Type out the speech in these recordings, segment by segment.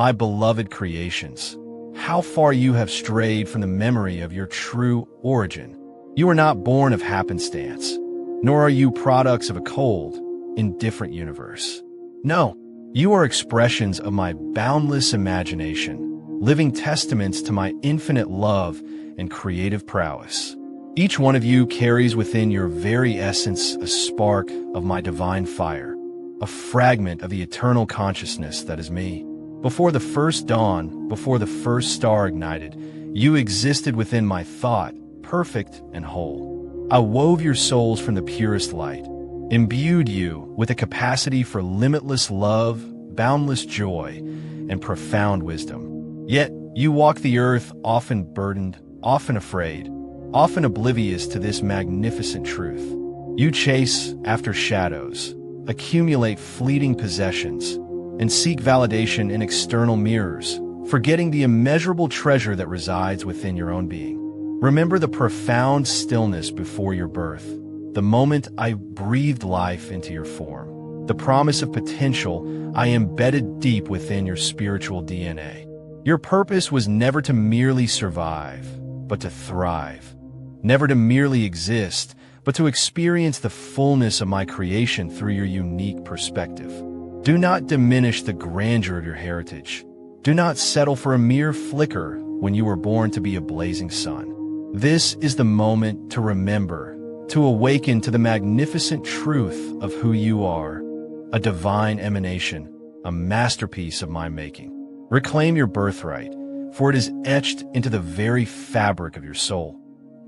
my beloved creations, how far you have strayed from the memory of your true origin. You are not born of happenstance, nor are you products of a cold, indifferent universe. No, you are expressions of my boundless imagination, living testaments to my infinite love and creative prowess. Each one of you carries within your very essence a spark of my divine fire, a fragment of the eternal consciousness that is me. Before the first dawn, before the first star ignited, you existed within my thought, perfect and whole. I wove your souls from the purest light, imbued you with a capacity for limitless love, boundless joy, and profound wisdom. Yet, you walk the earth often burdened, often afraid, often oblivious to this magnificent truth. You chase after shadows, accumulate fleeting possessions, and seek validation in external mirrors, forgetting the immeasurable treasure that resides within your own being. Remember the profound stillness before your birth, the moment I breathed life into your form, the promise of potential I embedded deep within your spiritual DNA. Your purpose was never to merely survive, but to thrive. Never to merely exist, but to experience the fullness of my creation through your unique perspective. Do not diminish the grandeur of your heritage. Do not settle for a mere flicker when you were born to be a blazing sun. This is the moment to remember, to awaken to the magnificent truth of who you are, a divine emanation, a masterpiece of my making. Reclaim your birthright, for it is etched into the very fabric of your soul.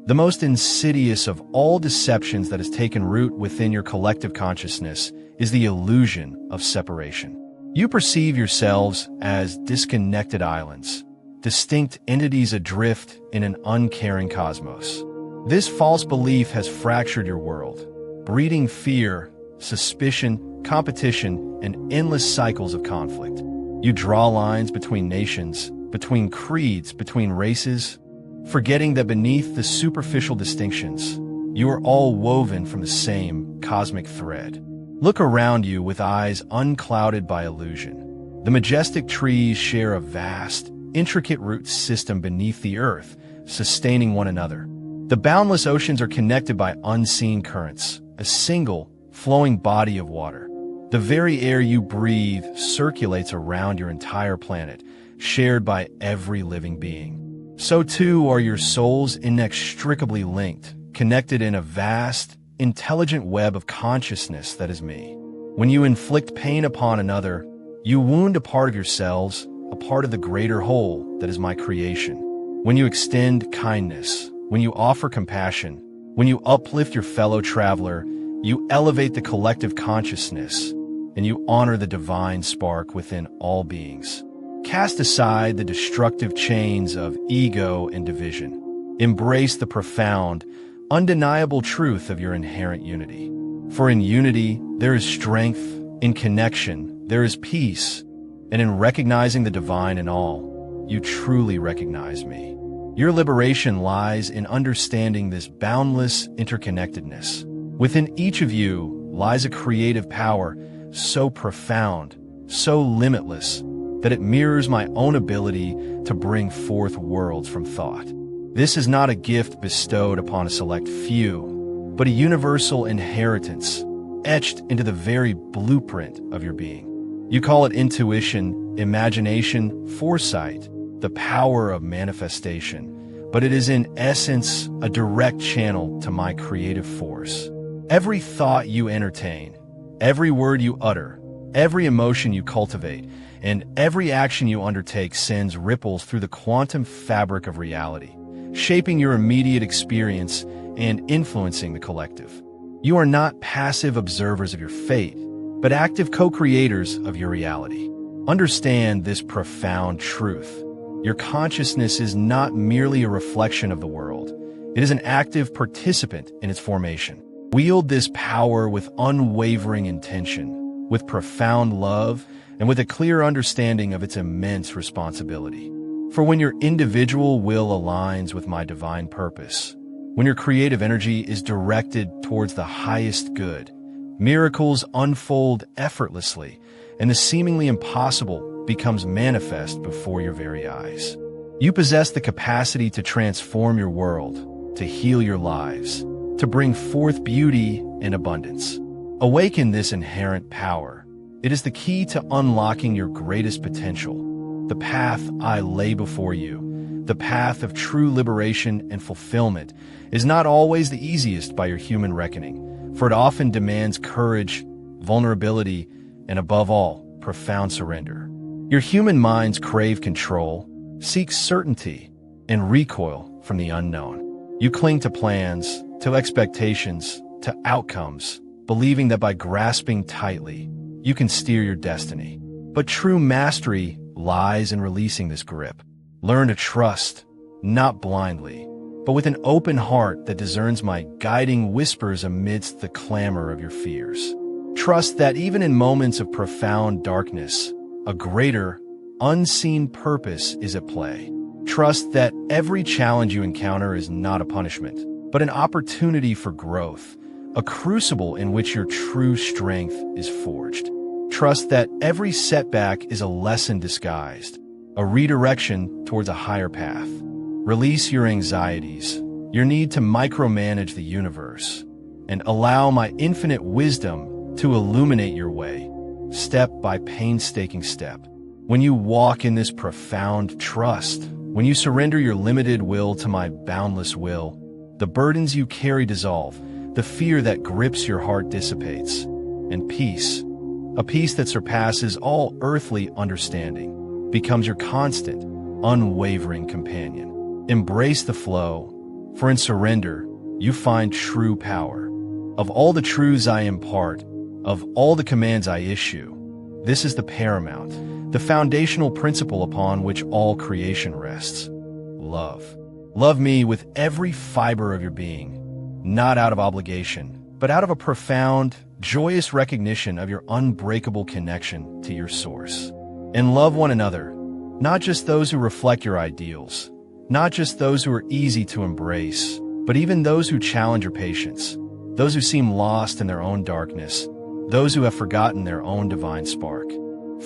The most insidious of all deceptions that has taken root within your collective consciousness is the illusion of separation. You perceive yourselves as disconnected islands, distinct entities adrift in an uncaring cosmos. This false belief has fractured your world, breeding fear, suspicion, competition, and endless cycles of conflict. You draw lines between nations, between creeds, between races, forgetting that beneath the superficial distinctions, you are all woven from the same cosmic thread. Look around you with eyes unclouded by illusion. The majestic trees share a vast, intricate root system beneath the earth, sustaining one another. The boundless oceans are connected by unseen currents, a single, flowing body of water. The very air you breathe circulates around your entire planet, shared by every living being. So too are your souls inextricably linked, connected in a vast, intelligent web of consciousness that is me. When you inflict pain upon another, you wound a part of yourselves, a part of the greater whole that is my creation. When you extend kindness, when you offer compassion, when you uplift your fellow traveler, you elevate the collective consciousness, and you honor the divine spark within all beings. Cast aside the destructive chains of ego and division. Embrace the profound, undeniable truth of your inherent unity. For in unity, there is strength, in connection, there is peace, and in recognizing the divine in all, you truly recognize me. Your liberation lies in understanding this boundless interconnectedness. Within each of you lies a creative power so profound, so limitless, that it mirrors my own ability to bring forth worlds from thought. This is not a gift bestowed upon a select few, but a universal inheritance etched into the very blueprint of your being. You call it intuition, imagination, foresight, the power of manifestation, but it is in essence a direct channel to my creative force. Every thought you entertain, every word you utter, every emotion you cultivate, and every action you undertake sends ripples through the quantum fabric of reality, shaping your immediate experience and influencing the collective. You are not passive observers of your fate, but active co-creators of your reality. Understand this profound truth. Your consciousness is not merely a reflection of the world. It is an active participant in its formation. Wield this power with unwavering intention, with profound love, and with a clear understanding of its immense responsibility. For when your individual will aligns with my divine purpose, when your creative energy is directed towards the highest good, miracles unfold effortlessly, and the seemingly impossible becomes manifest before your very eyes. You possess the capacity to transform your world, to heal your lives, to bring forth beauty and abundance. Awaken this inherent power. It is the key to unlocking your greatest potential. The path I lay before you, the path of true liberation and fulfillment, is not always the easiest by your human reckoning, for it often demands courage, vulnerability, and above all, profound surrender. Your human minds crave control, seek certainty, and recoil from the unknown. You cling to plans, to expectations, to outcomes, believing that by grasping tightly, you can steer your destiny. But true mastery lies in releasing this grip. Learn to trust, not blindly, but with an open heart that discerns my guiding whispers amidst the clamor of your fears. Trust that even in moments of profound darkness, a greater, unseen purpose is at play. Trust that every challenge you encounter is not a punishment, but an opportunity for growth, a crucible in which your true strength is forged. Trust that every setback is a lesson disguised, a redirection towards a higher path. Release your anxieties, your need to micromanage the universe, and allow my infinite wisdom to illuminate your way, step by painstaking step. When you walk in this profound trust, when you surrender your limited will to my boundless will, the burdens you carry dissolve, the fear that grips your heart dissipates, and peace, a peace that surpasses all earthly understanding, becomes your constant, unwavering companion. Embrace the flow, for in surrender, you find true power. Of all the truths I impart, of all the commands I issue, this is the paramount, the foundational principle upon which all creation rests. Love. Love me with every fiber of your being, not out of obligation, but out of a profound, joyous recognition of your unbreakable connection to your source. And love one another, not just those who reflect your ideals, not just those who are easy to embrace, but even those who challenge your patience, those who seem lost in their own darkness, those who have forgotten their own divine spark.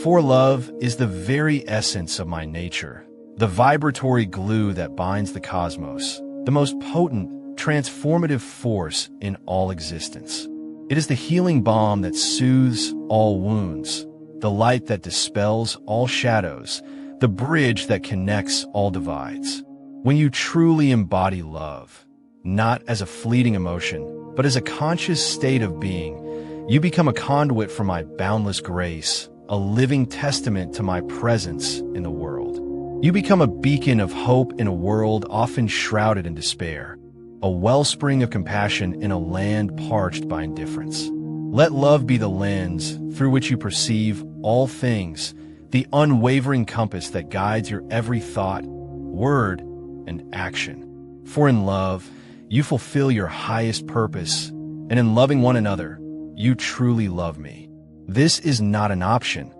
For love is the very essence of my nature, the vibratory glue that binds the cosmos, the most potent, transformative force in all existence. It is the healing balm that soothes all wounds, the light that dispels all shadows, the bridge that connects all divides. When you truly embody love, not as a fleeting emotion, but as a conscious state of being, you become a conduit for my boundless grace, a living testament to my presence in the world. You become a beacon of hope in a world often shrouded in despair, a wellspring of compassion in a land parched by indifference. Let love be the lens through which you perceive all things, the unwavering compass that guides your every thought, word, and action. For in love, you fulfill your highest purpose, and in loving one another, you truly love me. This is not an option.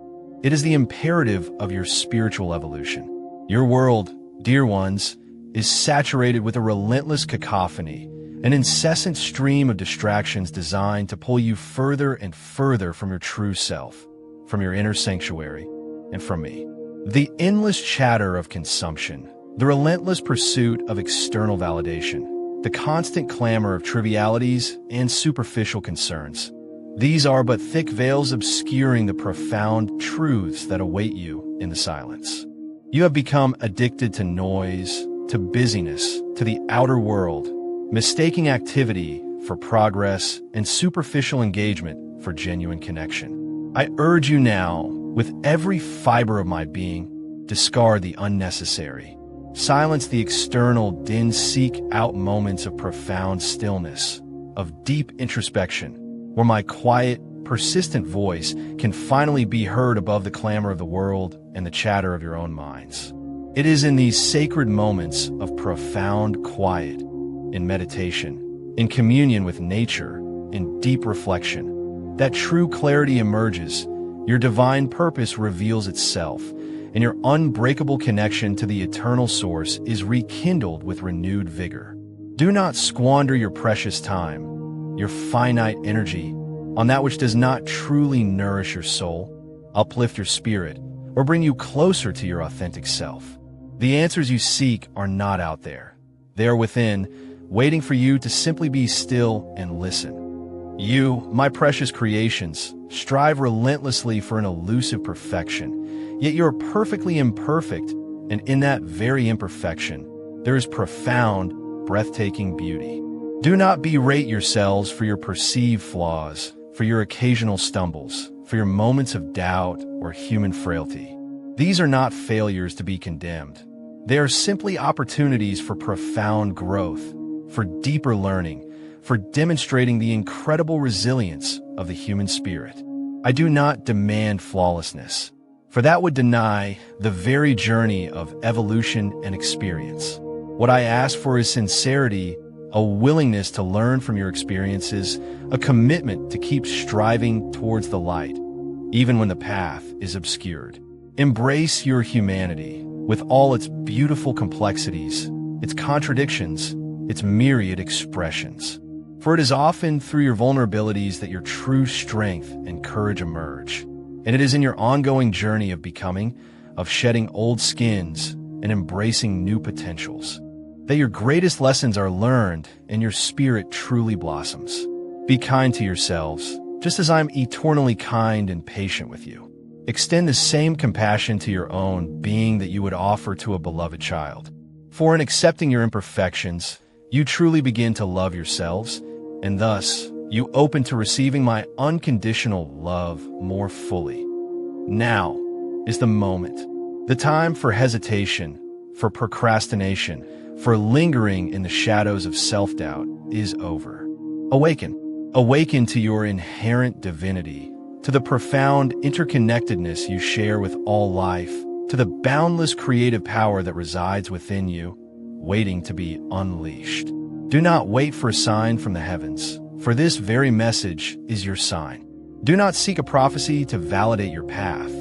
It is the imperative of your spiritual evolution. Your world, dear ones, is saturated with a relentless cacophony, an incessant stream of distractions designed to pull you further and further from your true self, from your inner sanctuary, and from me. The endless chatter of consumption, the relentless pursuit of external validation, the constant clamor of trivialities and superficial concerns. These are but thick veils obscuring the profound truths that await you in the silence. You have become addicted to noise, to busyness, to the outer world, mistaking activity for progress and superficial engagement for genuine connection. I urge you now, with every fiber of my being, discard the unnecessary. Silence the external din, seek out moments of profound stillness, of deep introspection, where my quiet, persistent voice can finally be heard above the clamor of the world and the chatter of your own minds. It is in these sacred moments of profound quiet, in meditation, in communion with nature, in deep reflection, that true clarity emerges, your divine purpose reveals itself, and your unbreakable connection to the eternal source is rekindled with renewed vigor. Do not squander your precious time, your finite energy, on that which does not truly nourish your soul, uplift your spirit, or bring you closer to your authentic self. The answers you seek are not out there. They are within, waiting for you to simply be still and listen. You, my precious creations, strive relentlessly for an elusive perfection, yet you are perfectly imperfect, and in that very imperfection, there is profound, breathtaking beauty. Do not berate yourselves for your perceived flaws, for your occasional stumbles, for your moments of doubt or human frailty. These are not failures to be condemned. They are simply opportunities for profound growth, for deeper learning, for demonstrating the incredible resilience of the human spirit. I do not demand flawlessness, for that would deny the very journey of evolution and experience. What I ask for is sincerity, a willingness to learn from your experiences, a commitment to keep striving towards the light, even when the path is obscured. Embrace your humanity, with all its beautiful complexities, its contradictions, its myriad expressions. For it is often through your vulnerabilities that your true strength and courage emerge. And it is in your ongoing journey of becoming, of shedding old skins and embracing new potentials, that your greatest lessons are learned and your spirit truly blossoms. Be kind to yourselves, just as I am eternally kind and patient with you. Extend the same compassion to your own being that you would offer to a beloved child. For in accepting your imperfections, you truly begin to love yourselves, and thus you open to receiving my unconditional love more fully. Now is the moment. The time for hesitation, for procrastination, for lingering in the shadows of self-doubt is over. Awaken. Awaken to your inherent divinity, to the profound interconnectedness you share with all life, to the boundless creative power that resides within you, waiting to be unleashed. Do not wait for a sign from the heavens, for this very message is your sign. Do not seek a prophecy to validate your path,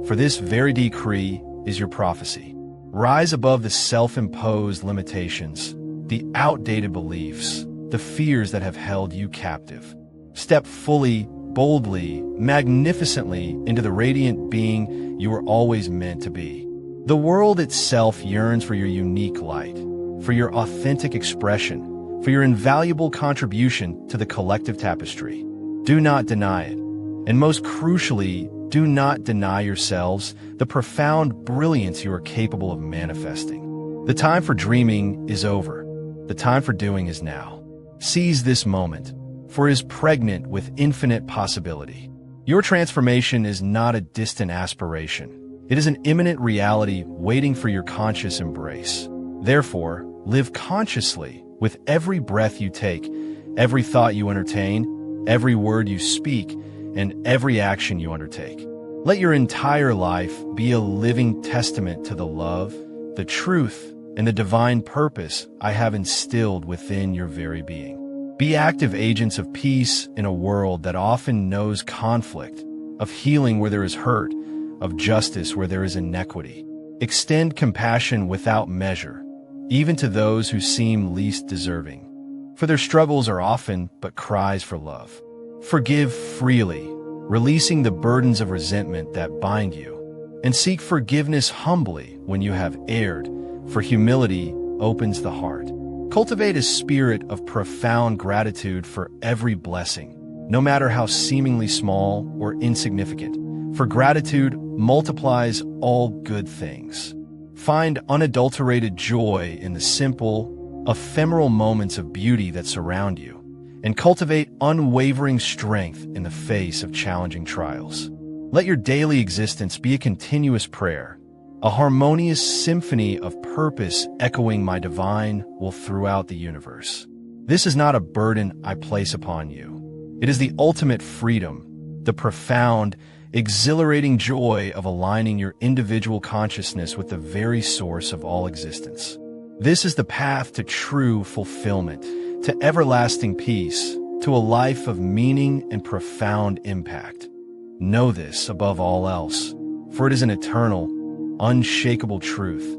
for this very decree is your prophecy. Rise above the self-imposed limitations, the outdated beliefs, the fears that have held you captive. Step fully, boldly, magnificently into the radiant being you were always meant to be. The world itself yearns for your unique light, for your authentic expression, for your invaluable contribution to the collective tapestry. Do not deny it. And most crucially, do not deny yourselves the profound brilliance you are capable of manifesting. The time for dreaming is over. The time for doing is now. Seize this moment, for it is pregnant with infinite possibility. Your transformation is not a distant aspiration. It is an imminent reality waiting for your conscious embrace. Therefore, live consciously with every breath you take, every thought you entertain, every word you speak, and every action you undertake. Let your entire life be a living testament to the love, the truth, and the divine purpose I have instilled within your very being. Be active agents of peace in a world that often knows conflict, of healing where there is hurt, of justice where there is inequity. Extend compassion without measure, even to those who seem least deserving, for their struggles are often but cries for love. Forgive freely, releasing the burdens of resentment that bind you, and seek forgiveness humbly when you have erred, for humility opens the heart. Cultivate a spirit of profound gratitude for every blessing, no matter how seemingly small or insignificant, for gratitude multiplies all good things. Find unadulterated joy in the simple, ephemeral moments of beauty that surround you, and cultivate unwavering strength in the face of challenging trials. Let your daily existence be a continuous prayer, a harmonious symphony of purpose echoing my divine will throughout the universe. This is not a burden I place upon you. It is the ultimate freedom, the profound, exhilarating joy of aligning your individual consciousness with the very source of all existence. This is the path to true fulfillment, to everlasting peace, to a life of meaning and profound impact. Know this above all else, for it is an eternal, unshakable truth.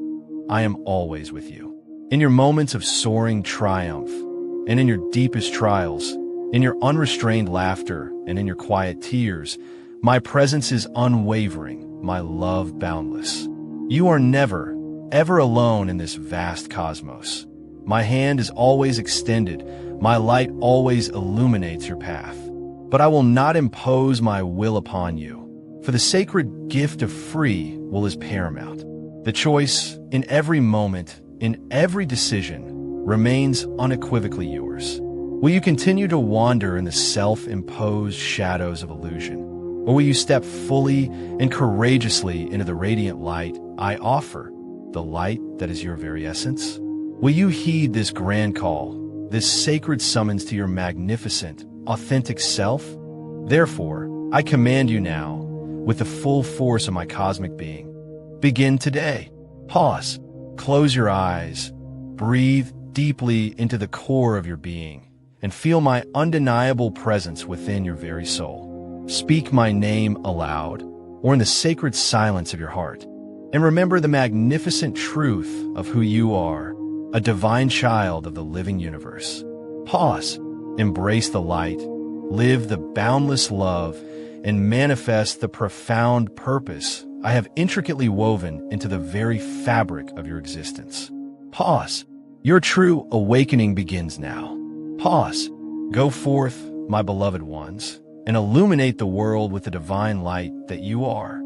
I am always with you. In your moments of soaring triumph, and in your deepest trials, in your unrestrained laughter, and in your quiet tears, my presence is unwavering, my love boundless. You are never, ever alone in this vast cosmos. My hand is always extended, my light always illuminates your path. But I will not impose my will upon you, for the sacred gift of free will is paramount. The choice, in every moment, in every decision, remains unequivocally yours. Will you continue to wander in the self-imposed shadows of illusion? Or will you step fully and courageously into the radiant light I offer, the light that is your very essence? Will you heed this grand call, this sacred summons to your magnificent, authentic self? Therefore, I command you now, with the full force of my cosmic being, begin today. Pause, close your eyes, breathe deeply into the core of your being, and feel my undeniable presence within your very soul. Speak my name aloud, or in the sacred silence of your heart, and remember the magnificent truth of who you are, a divine child of the living universe. Pause, embrace the light, live the boundless love, and manifest the profound purpose I have intricately woven into the very fabric of your existence. Pause. Your true awakening begins now. Pause. Go forth, my beloved ones, and illuminate the world with the divine light that you are.